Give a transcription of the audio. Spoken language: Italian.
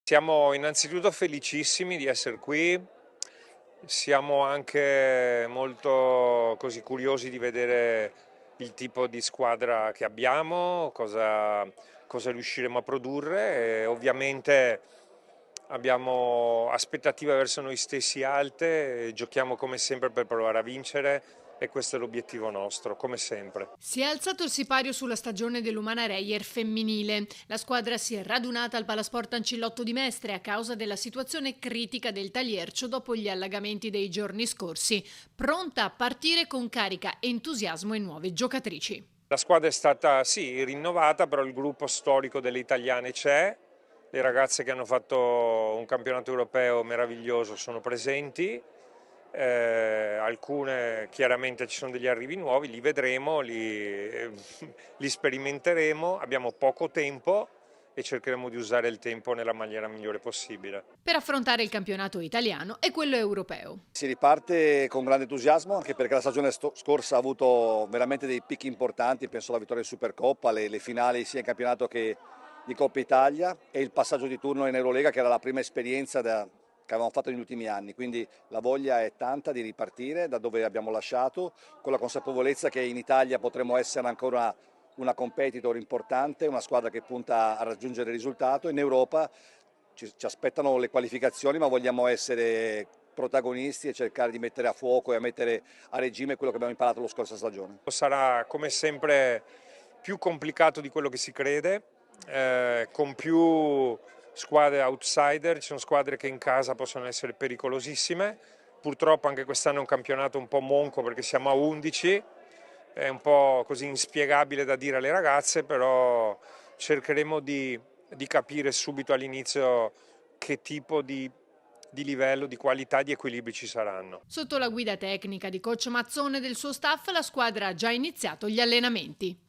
Siamo innanzitutto felicissimi di essere qui, siamo anche molto curiosi di vedere il tipo di squadra che abbiamo, cosa riusciremo a produrre e ovviamente abbiamo aspettative verso noi stessi alte, giochiamo come sempre per provare a vincere e questo è l'obiettivo nostro, come sempre. Si è alzato il sipario sulla stagione dell'Umana Reyer femminile. La squadra si è radunata al Palasport Ancillotto di Mestre a causa della situazione critica del Taliercio dopo gli allagamenti dei giorni scorsi, pronta a partire con carica, entusiasmo e nuove giocatrici. La squadra è stata sì rinnovata, però il gruppo storico delle italiane c'è, le ragazze che hanno fatto un campionato europeo meraviglioso sono presenti, alcune chiaramente ci sono degli arrivi nuovi, li vedremo, li sperimenteremo, abbiamo poco tempo e cercheremo di usare il tempo nella maniera migliore possibile. Per affrontare il campionato italiano e quello europeo. Si riparte con grande entusiasmo anche perché la stagione scorsa ha avuto veramente dei picchi importanti, penso alla vittoria in Supercoppa, le finali sia in campionato che di Coppa Italia e il passaggio di turno in Eurolega che era la prima esperienza che avevamo fatto negli ultimi anni, quindi la voglia è tanta di ripartire da dove abbiamo lasciato, con la consapevolezza che in Italia potremo essere ancora una competitor importante, una squadra che punta a raggiungere il risultato. In Europa ci aspettano le qualificazioni, ma vogliamo essere protagonisti e cercare di mettere a fuoco e a mettere a regime quello che abbiamo imparato la scorsa stagione. Sarà come sempre più complicato di quello che si crede, con più squadre outsider, ci sono squadre che in casa possono essere pericolosissime, purtroppo anche quest'anno è un campionato un po' monco perché siamo a 11, è un po' così inspiegabile da dire alle ragazze, però cercheremo di capire subito all'inizio che tipo di livello, di qualità, di equilibri ci saranno. Sotto la guida tecnica di coach Mazzone e del suo staff, la squadra ha già iniziato gli allenamenti.